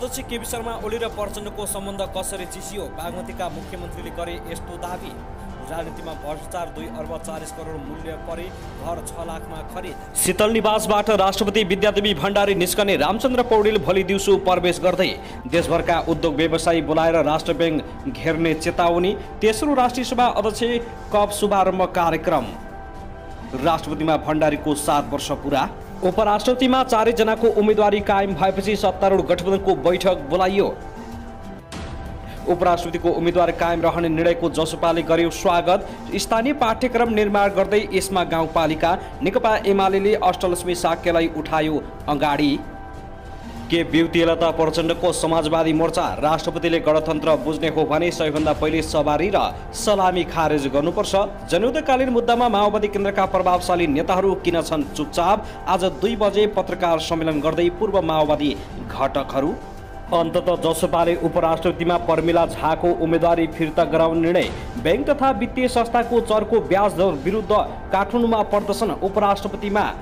अध्यक्ष केपी शर्मा ओली र प्रचण्डको सम्बन्ध कसरी चिसियो? बागमतीका मुख्यमन्त्रीले गरे यस्तो दाबी। राजनीतिमा भ्रष्टाचार 2 अर्ब 40 करोड मूल्य परे, घर 6 लाखमा खरिद। शीतल निवासबाट राष्ट्रपति विद्यादेवी भण्डारी निस्कने रामचन्द्र पौडेल भोलि दिउँसो प्रवेश गर्दै देशभरका उद्योग व्यवसायी बोलाएर राष्ट्र ब्याङ्क घेर्ने चेतावनी। तेस्रो राष्ट्रिय सभा अध्यक्ष कप शुभारम्भ कार्यक्रम। राष्ट्रपतिमा भण्डारीको 7 वर्ष पुरा। उपराष्ट्रपतिमा 4 जनाको उम्मेदवारी कायम भएपछि सत्तारूढ गठबन्धनको बैठक बोलाइयो। उपराष्ट्रपतिको उम्मेदवार कायम रहने निर्णयको जसपाले गर्यो स्वागत। स्थानीय पाठ्यक्रम निर्माण गर्दै यसमा गाउँपालिका। नेकपा एमाले अष्टलक्ष्मी साक्यलाई उठायो अगाडि। के ब्युतिलता प्रचण्डको समाजवादी मोर्चा। राष्ट्रपतिले गणतन्त्र बुझ्ने हो भने सबैभन्दा पहिले सवारी र सलामी खारेज गर्नुपर्छ। जनयुद्धकालीन मुद्दामा माओवादी केन्द्रका प्रभावशाली नेताहरू किन छन् चुपचाप? आज 2 बजे पत्रकार सम्मेलन गर्दै पूर्व माओवादी घटकहरू। अन्ततः जसपाले उपराष्ट्रपतिमा पर्मिला झाको उम्मेदवारी फिर्ता गराउने निर्णय। बैंक तथा वित्तीय संस्थाको चर्को ब्याज दर विरुद्ध काठमाडौँमा प्रदर्शन। उपराष्ट्रपतिमा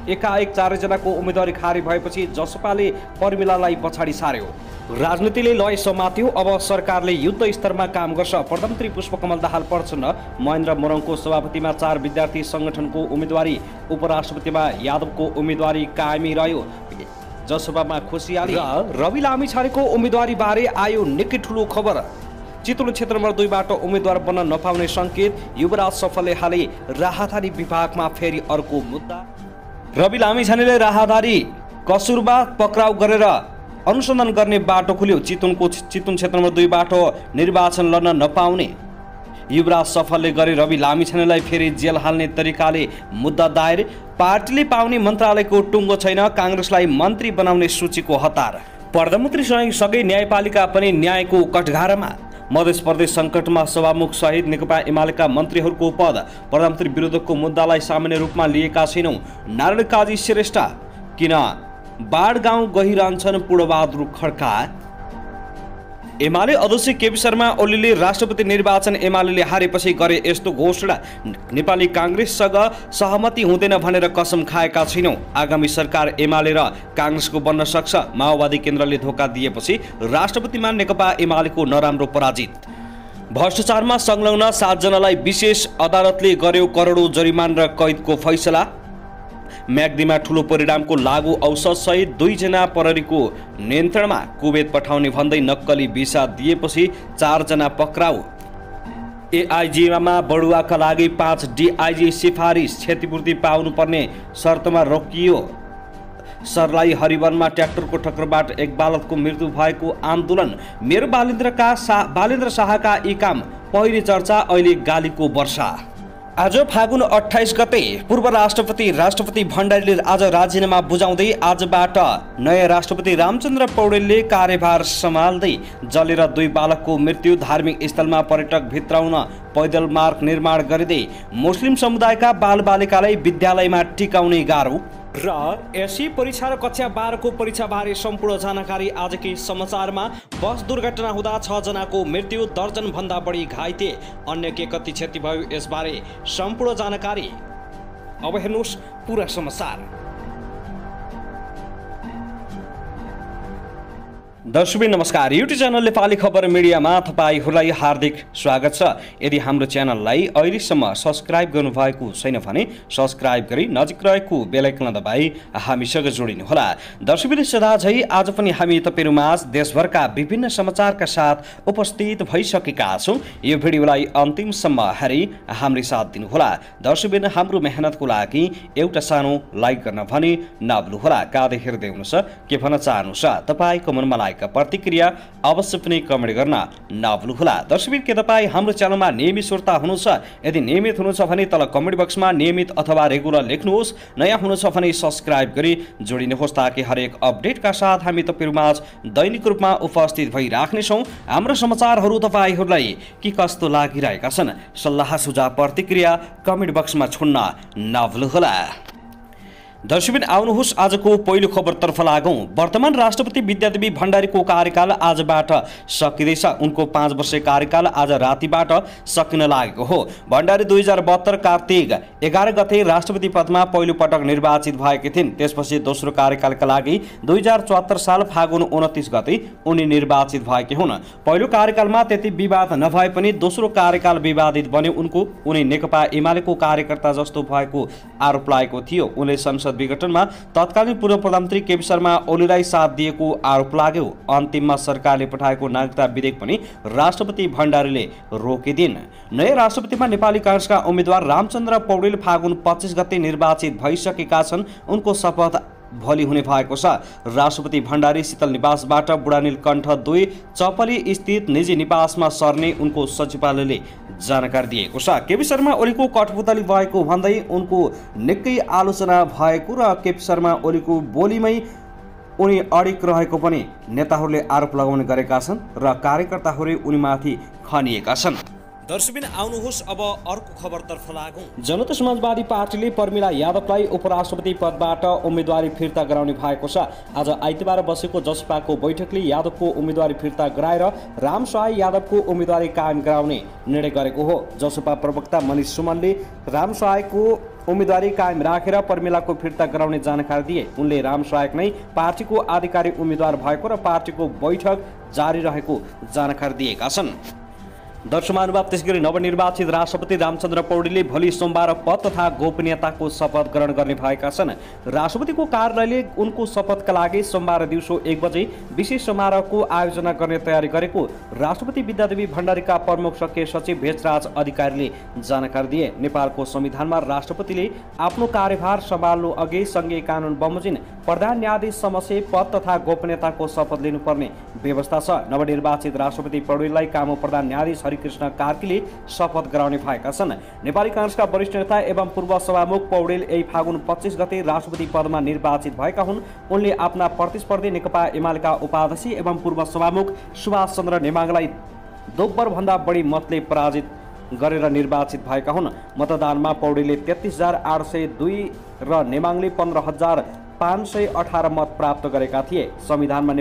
एकाएक 4 जनाको उम्मेदवारी खारिज भएपछि जसपाले पर्मिलालाई पछाडि सार्यो। राजनीतिले लय समात्यो। अब सरकारले युद्ध स्तरमा काम गर्छ। प्रधानमन्त्री पुष्पकमल दाहाल प्रचण्ड। महेन्द्र मोरङको सभापतिमा 4 विद्यार्थी संगठनको उम्मेदवारी। उपराष्ट्रपतिमा यादवको उम्मेदवारी कायमै रह्यो। जसपामा खुसियाली र रवि लामिछानेको उम्मेदवारी बारे आयो निकै ठुलो खबर। चितवन क्षेत्र नम्बर 2 बाट उम्मेदवार बन्न नपाउने संकेत। युवराज सफलले हाले राहदारी विभागमा फेरि अर्को मुद्दा। रवि लामिछानेले राहदारी कसुरमा पक्राउ गरेर अनुसन्धान गर्ने बाटो खुल्यो। चितवन क्षेत्र नम्बर 2 बाट निर्वाचन लड्न नपाउने। युवराज सफलले गरे रवि लामिछानेलाई फेरि जेल हाल्ने तरिकाले मुद्दा दायर। पार्टीले पाउने मन्त्रालयको टुङ्गो छैन। काङ्ग्रेसलाई मन्त्री बनाउने सूचीको हतार। प्रधानमन्त्रीसँगै न्यायपालिका पनि न्यायको कठघारामा। मध्य प्रदेश सङ्कटमा सभामुख सहित नेकपा एमालेका मन्त्रीहरूको पद। प्रधानमन्त्री विरुद्धको मुद्दालाई सामान्य रूपमा लिएका छैनौँ। नारायण काजी श्रेष्ठ। किन बाढ गाउँ गइरहन्छन् पूर्णबहादुर खड्का। एमाले अध्यक्ष केपी शर्मा ओलीले राष्ट्रपति निर्वाचन एमाले हारेपछि गरे यस्तो घोषणा। नेपाली काङ्ग्रेससँग सहमति हुँदैन भनेर कसम खाएका छैनौँ। आगामी सरकार एमाले र काङ्ग्रेसको बन्न सक्छ। माओवादी केन्द्रले धोका दिएपछि राष्ट्रपतिमा नेकपा एमालेको नराम्रो पराजित। भ्रष्टाचारमा संलग्न 7 जनालाई विशेष अदालतले गर्यो करोडौँ जरिमाना र कैदको फैसला। म्याग्दीमा ठुलो परिणामको लागू औषध सहित 2 जना प्रहरीको नियन्त्रणमा। कुवेत पठाउने भन्दै नक्कली भिसा दिएपछि 4 जना पक्राउ। एआइजीमा बढुवाका लागि 5 डिआइजी सिफारिस। क्षतिपूर्ति पाउनुपर्ने शर्तमा रोकियो। सर्लाही हरिवनमा ट्र्याक्टरको ठक्करबाट एक बालकको मृत्यु भएको आन्दोलन। मेरो बालेन्द्र शाहका यी काम पहिलो चर्चा, अहिले गालीको वर्षा। आज फागुन 28 गते पूर्व राष्ट्रपति भण्डारीले आज राजीनामा बुझाउँदै आजबाट नयाँ राष्ट्रपति रामचन्द्र पौडेलले कार्यभार सम्हाल्दै जलेर 2 बालकको मृत्यु। धार्मिक स्थलमा पर्यटक भित्राउन पैदल मार्ग निर्माण गरिँदै मुस्लिम समुदायका बालबालिकालाई विद्यालयमा टिकाउने गाह्रो। र एसई परीक्षा र कक्षा 12 को परीक्षाबारे सम्पूर्ण जानकारी आजकै समाचारमा। बस दुर्घटना हुँदा 6 जनाको मृत्यु, दर्जन भन्दा बढी घाइते। अन्य के कति क्षति भयो यसबारे सम्पूर्ण जानकारी। अब हेर्नुहोस् पुरा समाचार। दर्शकबिन नमस्कार। युट्युब च्यानल नेपाली खबर मिडियामा तपाईहरूलाई हार्दिक स्वागत छ। यदि हाम्रो च्यानललाई अहिलेसम्म सब्स्क्राइब गर्नुभएको छैन भने सब्स्क्राइब गरी नजिक रहेको बेल आइकन दबाई हामीसँग जोडिनुहोला। दर्शकबिन सदाझै आज पनि हामी तपाईहरुमाझ देशभरका विभिन्न समाचारका साथ उपस्थित भइसकेका छौँ। यो भिडियोलाई अन्तिमसम्म हेरी हाम्रो साथ दिनुहोला। दर्शकबिन हाम्रो मेहनतको लागि एउटा सानो लाइक गर्न भने नभुल्नुहोला। कादै हेर्दै हुनुहुन्छ के भन्न चाहनुहुन्छ तपाईको मनमा प्रतिक्रिया अवश्य पनि कमेन्ट गर्न नभुल्नुहोला। दर्शकबिन के तपाईँ हाम्रो च्यानलमा नियमित श्रोता हुनुहुन्छ? यदि नियमित हुनुहुन्छ भने तल कमेन्ट बक्समा नियमित अथवा रेगुलर लेख्नुहोस्। नयाँ हुनुहुन्छ भने सब्स्क्राइब गरी जोडिनुहोस् ताकि हरेक अपडेटका साथ हामी तपाईहरुमाझ दैनिक रूपमा उपस्थित भइराख्नेछौँ। हाम्रो समाचारहरू तपाईहरूलाई के कस्तो लागिरहेका छन् सल्लाह सुझाव प्रतिक्रिया कमेन्ट बक्समा छोड्न नभुल्नुहोला। दर्शकबिन आउनुहोस् आजको पहिलो खबरतर्फ लागौं। वर्तमान राष्ट्रपति विद्यादेवी भण्डारीको कार्यकाल आजबाट सकिँदैछ। उनको 5 वर्षे कार्यकाल आज रातिबाट सकिन लागेको हो। भण्डारी 2072 कार्तिक 11 गते राष्ट्रपति पदमा पहिलो पटक निर्वाचित भएकी थिइन्। त्यसपछि दोस्रो कार्यकालका लागि 2074 साल फागुन 29 गते उनी निर्वाचित भएकी हुन्। पहिलो कार्यकालमा त्यति विवाद नभए पनि दोस्रो कार्यकाल विवादित बन्यो। उनी नेकपा एमालेको कार्यकर्ता जस्तो भएको आरोप लागेको थियो। उनले संसद विघटनमा तत्कालीन पूर्व प्रधानमन्त्री केपी शर्मा ओलीलाई साथ दिएको आरोप लाग्यो। अन्तिममा सरकारले पठाएको नागरिकता विधेयक पनि राष्ट्रपति भण्डारीले रोकिदिन्। नयाँ राष्ट्रपतिमा नेपाली कांग्रेसका उम्मेद्वार रामचन्द्र पौडेल फागुन 25 गते निर्वाचित भइसकेका छन्। उनको शपथ भोलि हुने भएको छ। राष्ट्रपति भण्डारी शीतल निवासबाट बुढानीलकण्ठ 2 चपली स्थित निजी निवासमा सर्ने उनको सचिवालयले जानकारी दिएको छ। केपी शर्मा ओलीको कठपुतली भएको भन्दै उनको निकै आलोचना भएको र केपी शर्मा ओलीको बोलीमै उनी अडिक रहेको पनि नेताहरूले आरोप लगाउने गरेका छन् र कार्यकर्ताहरू उनीमाथि खनिएका छन्। दर्शकबिन आउनुहोस् अब अर्को खबरतर्फ लागौं। जनता समाजवादी पार्टीले पर्मिला यादवलाई उपराष्ट्रपति पदबाट उम्मेदवारी फिर्ता गराउने भएको छ। आज आइतबार बसेको जसपाको बैठकले यादवको उम्मेदवारी फिर्ता गराएर रामसहाय यादवको उम्मेदवारी कायम गराउने निर्णय गरेको हो। जसपा प्रवक्ता मनिष सुमनले रामसहायको उम्मेदवारी कायम राखेर पर्मिलाको फिर्ता गराउने जानकारी दिए। उनले रामसहायक नै पार्टीको आधिकारिक उम्मेदवार भएको र पार्टीको बैठक जारी रहेको जानकारी दिएका छन्। दर्शकमानुभाव त्यसैगरी नवनिर्वाचित राष्ट्रपति रामचन्द्र पौडेलले भोलि सोमबार पद तथा गोपनीयताको शपथ ग्रहण गर्ने भएका छन्। राष्ट्रपतिको कार्यालयले उनको शपथका लागि सोमबार दिउँसो 1 बजे विशेष समारोहको आयोजना गर्ने तयारी गरेको राष्ट्रपति विद्यादेवी भण्डारीका प्रमुख शासकीय सचिव भेषराज अधिकारीले जानकारी दिए। नेपालको संविधानमा राष्ट्रपतिले आफ्नो कार्यभार सम्हाल्नु अघि संघीय कानुन बमोजिम प्रधान न्यायाधीशसम्म पद तथा गोपनीयताको शपथ लिनुपर्ने व्यवस्था छ। नवनिर्वाचित राष्ट्रपति पौडेललाई कामो प्रधान न्यायाधीश कृष्ण कार्कीले शपथ गराउने भएका छन्। नेपाली कांग्रेसका वरिष्ठ नेता एवं पूर्व सभामुख पौडेल यही फागुन 25 गते राष्ट्रपति पदमा निर्वाचित भएका हुन्। उनले आफ्ना प्रतिस्पर्धी नेकपा एमालेका उपाध्यक्ष एवं पूर्व सभामुख सुभाष चन्द्र नेमाङलाई दोब्बर भन्दा बढी मतले पराजित गरेर निर्वाचित भएका हुन्। मतदानमा पौडेलले 33,802 र नेमाङले 15,518 मत प्राप्त गरेका थिए। संविधानमा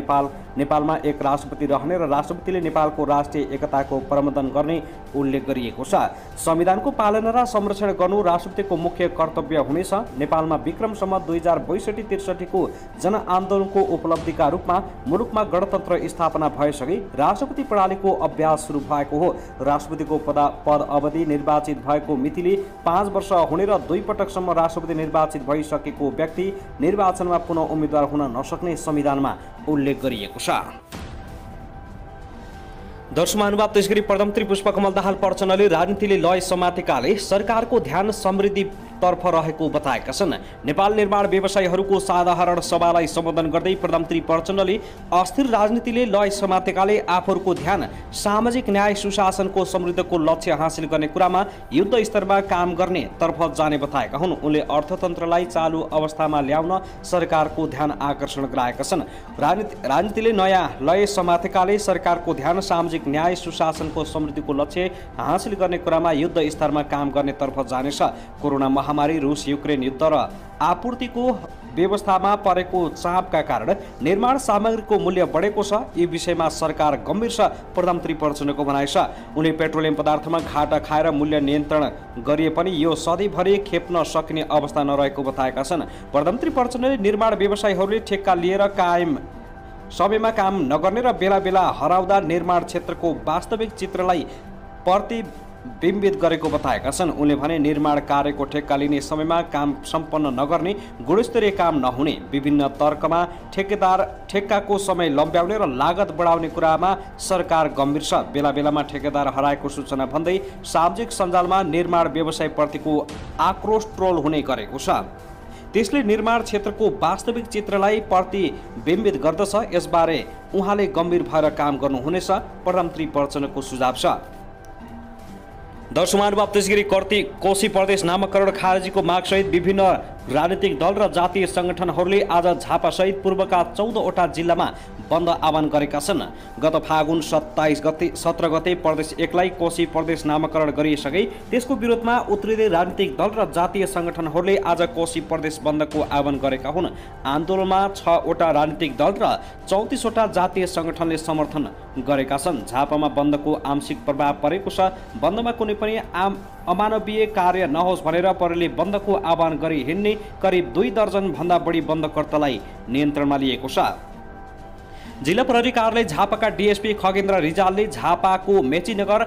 नेपालमा एक राष्ट्रपति रहने र राष्ट्रपतिले नेपालको राष्ट्रिय एकताको प्रबन्धन गर्ने उल्लेख गरिएको छ। संविधानको पालना र संरक्षण गर्नु राष्ट्रपतिको मुख्य कर्तव्य हुनेछ। नेपालमा विक्रमसम्म 2062-63 को जनआन्दोलनको उपलब्धिका रूपमा मुलुकमा गणतन्त्र स्थापना भएसँगै राष्ट्रपति प्रणालीको अभ्यास सुरु भएको हो। राष्ट्रपतिको पद अवधि निर्वाचित भएको मितिले 5 वर्ष हुने र 2 पटकसम्म राष्ट्रपति निर्वाचित भइसकेको व्यक्ति निर्वाचनमा पुनः उम्मेद्वार हुन नसक्ने संविधानमा उल्लेख गरिएको छ। दर्शकमानुभाव त्यसैगरी प्रधानमन्त्री पुष्पकमल दाहाल प्रचण्डले राजनीतिले लय समातेकाले सरकारको ध्यान समृद्धि तर्फ रहेको बताएका छन्। नेपाल निर्माण व्यवसायीहरूको साधारण सभालाई सम्बोधन गर्दै प्रधानमन्त्री प्रचण्डले अस्थिर राजनीतिले लय समातेकाले आफूहरूको ध्यान सामाजिक न्याय सुशासनको समृद्धिको लक्ष्य हासिल गर्ने कुरामा युद्ध स्तरमा काम गर्ने तर्फ जाने बताएका हुन्। उनले अर्थतन्त्रलाई चालु अवस्थामा ल्याउन सरकारको ध्यान आकर्षण गराएका छन्। राजनीतिले नयाँ लय समातेकाले सरकारको ध्यान सामाजिक न्याय सुशासनको समृद्धिको लक्ष्य हासिल गर्ने कुरामा युद्ध स्तरमा काम गर्ने तर्फ जानेछ। कोरोना महामारी, रुस युक्रेन युद्ध र आपूर्तिको व्यवस्थामा परेको चापका कारण निर्माण सामग्रीको मूल्य बढेको छ। यी विषयमा सरकार गम्भीर छ, प्रधानमन्त्री प्रचण्डको भनाइ छ। उनले पेट्रोलियम पदार्थमा घाटा खाएर मूल्य नियन्त्रण गरिए पनि यो सधैँभरि खेप्न सकिने अवस्था नरहेको बताएका छन्। प्रधानमन्त्री प्रचण्डले निर्माण व्यवसायीहरूले ठेक्का लिएर समयमा काम नगर्ने र बेला बेला हराउँदा निर्माण क्षेत्रको वास्तविक चित्रलाई प्रतिबिम्बित गरेको बताएका छन्। उनले भने निर्माण कार्यको ठेक्का लिने समयमा काम सम्पन्न नगर्ने, गुणस्तरीय काम नहुने, विभिन्न तर्कमा ठेक्काको समय लम्ब्याउने र लागत बढाउने कुरामा सरकार गम्भीर छ। बेला बेलामा ठेकेदार हराएको सूचना भन्दै सामाजिक सञ्जालमा निर्माण व्यवसायप्रतिको आक्रोश ट्रोल हुने गरेको छ। त्यसले निर्माण क्षेत्रको वास्तविक चित्रलाई प्रतिबिम्बित गर्दछ। यसबारे उहाँले गम्भीर भएर काम गर्नुहुनेछ, प्रधानमन्त्री प्रचण्डको सुझाव छ। दर्शकमानुभाव त्यसैगरी कोशी प्रदेश नामाकरण खारेजीको मागसहित विभिन्न राजनीतिक दल र जातीय सङ्गठनहरूले आज झापासहित पूर्वका 14वटा जिल्लामा बन्द आह्वान गरेका छन्। गत फागुन 17 गते प्रदेश 1लाई कोशी प्रदेश नामाकरण गरिसके त्यसको विरोधमा उत्रिँदै राजनीतिक दल र जातीय सङ्गठनहरूले आज कोशी प्रदेश बन्दको आह्वान गरेका हुन्। आन्दोलनमा 6वटा राजनीतिक दल र 34वटा जातीय सङ्गठनले समर्थन गरेका छन्। झापामा बन्दको आंशिक प्रभाव परेको छ। बन्दमा कुनै पनि अमानवीय कार्य नहोस् भनेर प्रहरीले बन्दको आह्वान गरी हिँड्ने करिब 2 दर्जन भन्दा बढी बन्दकर्तालाई नियन्त्रणमा लिएको छ। जिल्ला प्रहरी कार्यालय झापाका डीएसपी खगेन्द्र रिजालले झापाको मेचीनगर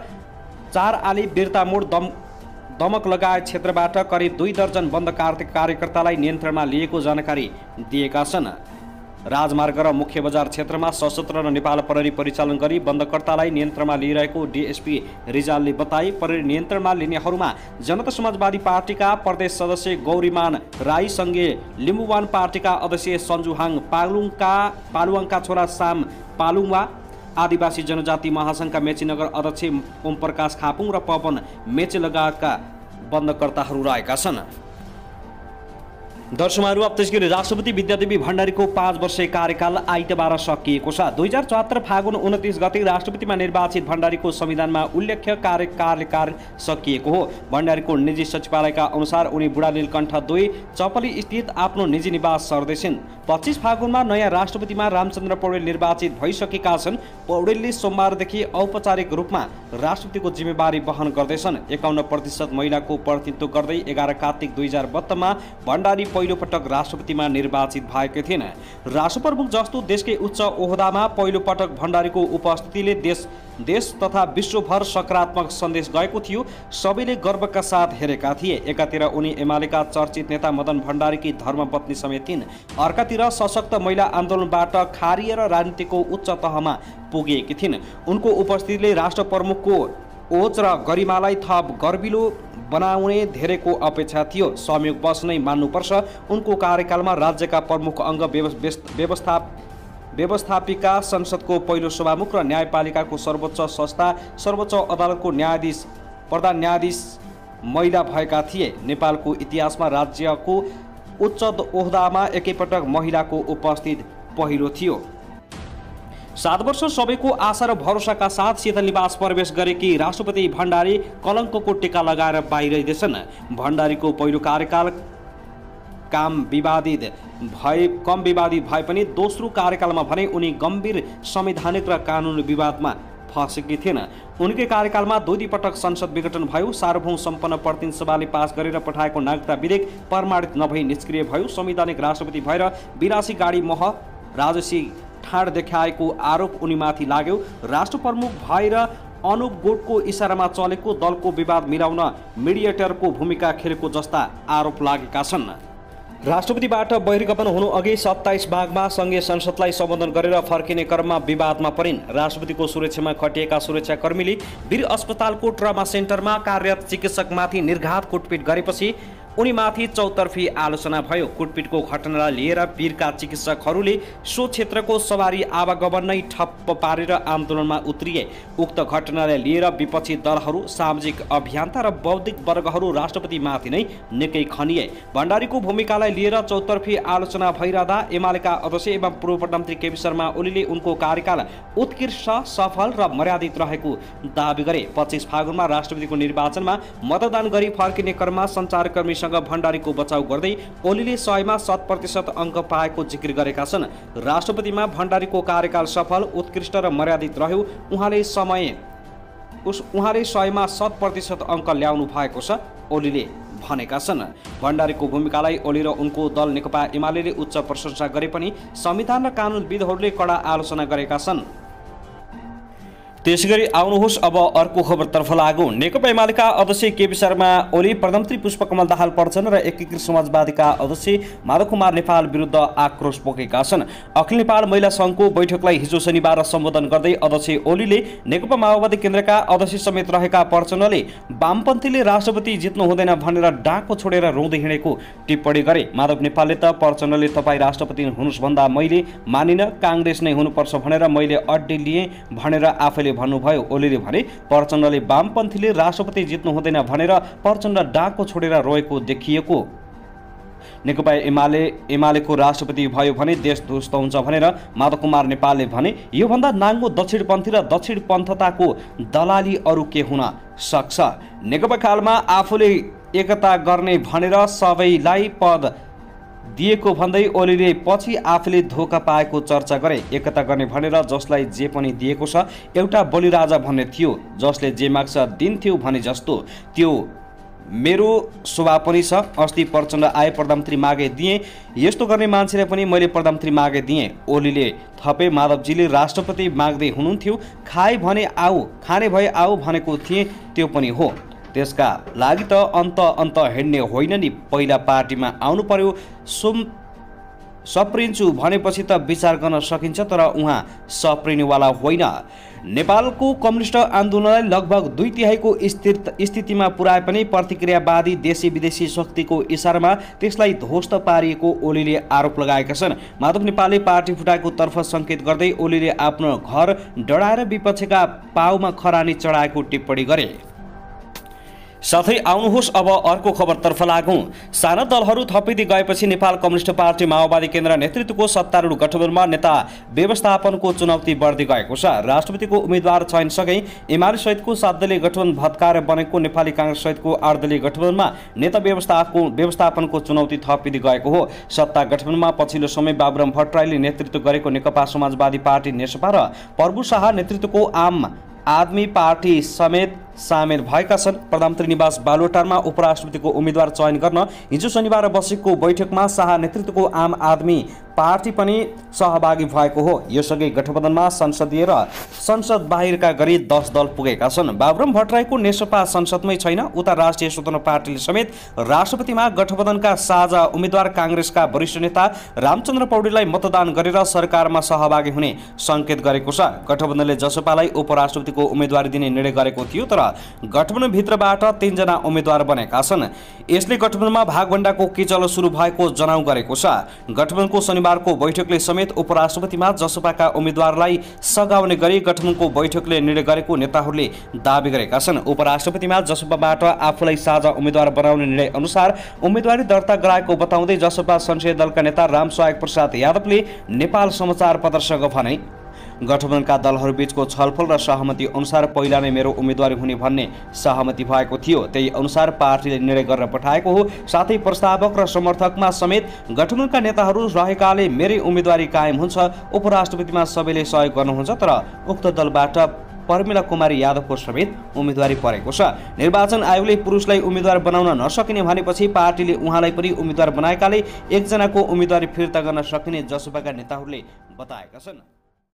4 आली बिर्तामोड दमक लगायत क्षेत्रबाट करिब 2 दर्जन बन्द कार्यकर्तालाई नियन्त्रणमा लिएको जानकारी दिएका छन्। राजमार्ग र मुख्य बजार क्षेत्रमा सशस्त्र र नेपाल प्रहरी परिचालन गरी बन्दकर्तालाई नियन्त्रणमा लिइरहेको डीएसपी रिजालले बताए। प्रहरी नियन्त्रणमा लिनेहरूमा जनता समाजवादी पार्टीका प्रदेश सदस्य गौरीमान राई सँगै लिम्बुवान पार्टीका अध्यक्ष सन्जुहाङ पालुवाङका छोरा साम पालुङवा, आदिवासी जनजाति महासङ्घका मेचीनगर अध्यक्ष ओमप्रकाश खापुङ र पवन मेचे लगायतका बन्दकर्ताहरू रहेका छन्। दर्शकहरू, अब त्यसगरी राष्ट्रपति विद्यादेवी भण्डारीको 5 वर्षीय कार्यकाल आइतबार सकिएको छ। 2074 फागुन 29 गते राष्ट्रपतिमा निर्वाचित भण्डारीको संविधानमा उल्लेख्य कार्यकाल सकिएको हो। भण्डारीको निजी सचिवालयका अनुसार उनी बुढा नीलकण्ठ 2 चपली स्थित आफ्नो निजी निवास सर्दैछन्। 25 फागुनमा नयाँ राष्ट्रपतिमा रामचन्द्र पौडेल निर्वाचित भइसकेका छन्। पौडेलले सोमबारदेखि औपचारिक रूपमा राष्ट्रपतिको जिम्मेवारी वहन गर्दैछन्। 51% महिलाको प्रतिनिधित्व गर्दै 11 कार्तिक 2072 मा भण्डारी पहिलो पटक राष्ट्रपतिमा निर्वाचित भएका थिएन। राष्ट्रप्रमुख जस्तो देशकै उच्च ओहदामा पहिलो पटक भण्डारीको उपस्थितिले देश तथा विश्वभर सकारात्मक सन्देश गएको थियो। सबैले गर्वका साथ हेरेका थिए। एकातिर उनी एमालेका चर्चित नेता मदन भण्डारीकी धर्मपत्नी समेत थिइन्। अर्कातिर सशक्त महिला आन्दोलनबाट खारिएर राजनीतिको उच्च तहमा पुगेकी थिइन्। उनको उपस्थितिले राष्ट्रप्रमुखको ओज र गरिमालाई थप गर्विलो बनाउने धेरैको अपेक्षा थियो। संयोगवश नै मान्नुपर्छ, उनको कार्यकालमा राज्यका प्रमुख अङ्ग व्यवस्थापिका संसदको पहिलो सभामुख र न्यायपालिकाको सर्वोच्च संस्था सर्वोच्च अदालतको प्रधान न्यायाधीश महिला भएका थिए। नेपालको इतिहासमा राज्यको उच्च ओहदामा एकैपटक महिलाको उपस्थित पहिलो थियो। 7 वर्ष सबैको आशा र भरोसाका साथ शीतल निवास प्रवेश गरेकी राष्ट्रपति भण्डारी कलङ्कको टीका लगाएर बाहिरिँदैछन्। भण्डारीको पहिलो कार्यकाल कम विवादित भए पनि दोस्रो कार्यकालमा भने उनी गम्भीर संवैधानिक र कानुनी विवादमा फँसेकी थिएन। उनकै कार्यकालमा 2 पटक संसद विघटन भयो। सार्वभौम सम्पन्न प्रतिनिधि सभाले पास गरेर पठाएको नागरिकता विधेयक प्रमाणित नभई निष्क्रिय भयो। संवैधानिक राष्ट्रपति भएर 82 गाडी मह राजसी ठाड देखाएको आरोप उनीमाथि लाग्यो। राष्ट्रप्रमुख भएर अनुप गोठको इसारामा चलेको दलको विवाद मिलाउन मिडिएटरको भूमिका खेलेको जस्ता आरोप लागेका छन्। राष्ट्रपतिबाट बहिर्गमन हुनु अघि 27 माघमा सङ्घीय संसदलाई सम्बोधन गरेर फर्किने क्रममा विवादमा परिन्। राष्ट्रपतिको सुरक्षामा खटिएका सुरक्षाकर्मीले वीर अस्पतालको ट्रमा सेन्टरमा कार्यरत चिकित्सकमाथि निर्घात कुटपिट गरेपछि उनीमाथि चौतर्फी आलोचना भयो। कुटपिटको घटनालाई लिएर वीरका चिकित्सकहरूले सो क्षेत्रको सवारी आवागमन नै ठप्प पारेर आन्दोलनमा उत्रिए। उक्त घटनालाई लिएर विपक्षी दलहरू, सामाजिक अभियन्ता र बौद्धिक वर्गहरू राष्ट्रपतिमाथि नै निकै खनिए। भण्डारीको भूमिकालाई लिएर चौतर्फी आलोचना भइरहँदा एमालेका अध्यक्ष एवं पूर्व प्रधानमन्त्री केपी शर्मा ओलीले उनको कार्यकाल उत्कृष्ट, सफल र मर्यादित रहेको दावी गरे। 25 फागुनमा राष्ट्रपतिको निर्वाचनमा मतदान गरी फर्किने क्रममा सञ्चारकर्मी भण्डारीको बचाउ गर्दै ओलीले 100मा 100% अङ्क पाएको जिकिर गरेका छन्। राष्ट्रपतिमा भण्डारीको कार्यकाल सफल, उत्कृष्ट र मर्यादित रह्यो। उहाँले 100मा 100% अङ्क ल्याउनु भएको छ, ओलीले भनेका छन्। भण्डारीको भूमिकालाई ओली र उनको दल नेकपा एमाले उच्च प्रशंसा गरे पनि संविधान र कानुनविदहरूले कडा आलोचना गरेका छन्। त्यसैगरी आउनुहोस् अब अर्को खबरतर्फ लागौँ। नेकपा एमालेका अध्यक्ष केपी शर्मा ओली, प्रधानमन्त्री पुष्पकमल दाहाल प्रचण्ड र एकीकृत समाजवादीका अध्यक्ष माधव कुमार नेपाल विरुद्ध आक्रोश पोखेका छन्। अखिल नेपाल महिला सङ्घको बैठकलाई हिजो शनिबार सम्बोधन गर्दै अध्यक्ष ओलीले नेकपा माओवादी केन्द्रका अध्यक्ष समेत रहेका प्रचण्डले वामपन्थीले राष्ट्रपति जित्नु हुँदैन भनेर डाको छोडेर रोँदै हिँडेको टिप्पणी गरे। माधव नेपालले त प्रचण्डले तपाईँ राष्ट्रपति हुनुहोस् भन्दा मैले मानिन, काङ्ग्रेस नै हुनुपर्छ भनेर मैले अड्डी लिएँ भनेर आफैले भन्नुभयो। ओलीले भने प्रचण्डले वामपन्थीले राष्ट्रपति जित्नु हुँदैन भनेर प्रचण्ड डाको छोडेर रोएको देखिएको। नेकपा एमालेको राष्ट्रपति भयो भने देश ध्वस्त हुन्छ भनेर माधव कुमार नेपालले भने योभन्दा नाङ्गो दक्षिणपन्थी र दक्षिणपन्थताको दलाली अरू के हुन सक्छ। नेकपा कालमा आफूले एकता गर्ने भनेर सबैलाई पद दिएको भन्दै ओलीले पछि आफूले धोका पाएको चर्चा गरे। एकता गर्ने भनेर जसलाई जे पनि दिएको छ एउटा बलिराजा भन्ने थियो, जसले जे माग्छ दिन्थ्यो भने जस्तो त्यो मेरो स्वभाव पनि छ। अस्ति प्रचण्ड आए प्रधानमन्त्री मागे दिएँ, यस्तो गर्ने मान्छेले पनि मैले प्रधानमन्त्री मागे दिएँ। ओलीले थपे माधवजीले राष्ट्रपति माग्दै हुनुहुन्थ्यो, खाने भए आऊ भनेको थिएँ, त्यो पनि हो। त्यसका लागि त अन्त हिँड्ने होइन नि, पहिला पार्टीमा आउनु पर्यो। सप्रिन्छु भनेपछि त विचार गर्न सकिन्छ, तर उहाँ सप्रिनेवाला होइन। नेपालको कम्युनिस्ट आन्दोलनलाई लगभग 2/3को स्थितिमा पुर्याए पनि प्रतिक्रियावादी देशी विदेशी शक्तिको इसारामा त्यसलाई ध्वस्त पारिएको ओलीले आरोप लगाएका छन्। माधव नेपालले पार्टी फुटाएको तर्फ सङ्केत गर्दै ओलीले आफ्नो घर डढाएर विपक्षका पाउमा खरानी चढाएको टिप्पणी गरे। साथै आउनुहोस् अब अर्को खबरतर्फ लागौं। साना दलहरू थपिँदै गएपछि नेपाल कम्युनिस्ट पार्टी माओवादी केन्द्र नेतृत्वको सत्तारूढ गठबन्धनमा नेता व्यवस्थापनको चुनौती बढ्दै गएको छ। राष्ट्रपतिको उम्मेद्वार चयनसँगै एमाले सहितको 7 दलीय गठबन्धन भत्काएर बनेको नेपाली कांग्रेस सहितको 8 दलीय गठबन्धनमा नेता व्यवस्थापनको चुनौती थपिँदै गएको हो। सत्ता गठबन्धनमा पछिल्लो समय बाबुराम भट्टराईले नेतृत्व गरेको नेकपा समाजवादी पार्टी नेसपा र प्रभु शाह नेतृत्वको आम आदमी पार्टी समेत सामेल भएका छन्। प्रधानमन्त्री निवास बालुवाटारमा उपराष्ट्रपतिको उम्मेद्वार चयन गर्न हिजो शनिबार बसेको बैठकमा शाह नेतृत्वको आम आदमी पार्टी पनि सहभागी भएको हो। यसअघि गठबन्धनमा संसदीय र संसद बाहिरका गरी 10 दल पुगेका छन्। बाबुराम भट्टराईको नेसपा संसदमै छैन, उता राष्ट्रिय स्वतन्त्र पार्टीले समेत राष्ट्रपतिमा गठबन्धनका साझा उम्मेद्वार कांग्रेसका वरिष्ठ नेता रामचन्द्र पौडेललाई मतदान गरेर सरकारमा सहभागी हुने सङ्केत गरेको छ। गठबन्धनले जसपालाई उपराष्ट्रपतिको उम्मेदवारी दिने निर्णय गरेको थियो, तर गठबन्धनभित्रबाट 3 जना उम्मेद्वार बनेका छन्। यसले गठबन्धनमा भागभण्डाको किचलो सुरु भएको जनाउ गरेको छ। गठबन्धनको शनिबारको बैठकले समेत उपराष्ट्रपतिमा जसपाका उम्मेद्वारलाई सघाउने गरी गठबन्धनको बैठकले निर्णय गरेको नेताहरूले दावी गरेका छन्। उपराष्ट्रपतिमा जसपाबाट आफूलाई साझा उम्मेद्वार बनाउने निर्णय अनुसार उम्मेदवारी दर्ता गराएको बताउँदै जसपा संसदीय दलका नेता रामसहायक प्रसाद यादवले नेपाल समाचार पत्रसँग भने गठबन्धनका दलहरूबीचको छलफल र सहमति अनुसार पहिला नै मेरो उम्मेदवारी हुने भन्ने सहमति भएको थियो। त्यही अनुसार पार्टीले निर्णय गरेर पठाएको हो। साथै प्रस्तावक र समर्थकमा समेत गठबन्धनका नेताहरू रहेकाले मेरै उम्मेदवारी कायम हुन्छ। उपराष्ट्रपतिमा सबैले सहयोग गर्नुहुन्छ, तर उक्त दलबाट पर्मिला कुमारी यादवको समेत उम्मेदवारी परेको छ। निर्वाचन आयोगले पुरुषलाई उम्मेदवार बनाउन नसकिने भनेपछि पार्टीले उहाँलाई पनि उम्मेदवार बनाएकाले 1 जनाको उम्मेदवारी फिर्ता गर्न सकिने जसपाका नेताहरूले बताएका छन्।